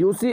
UC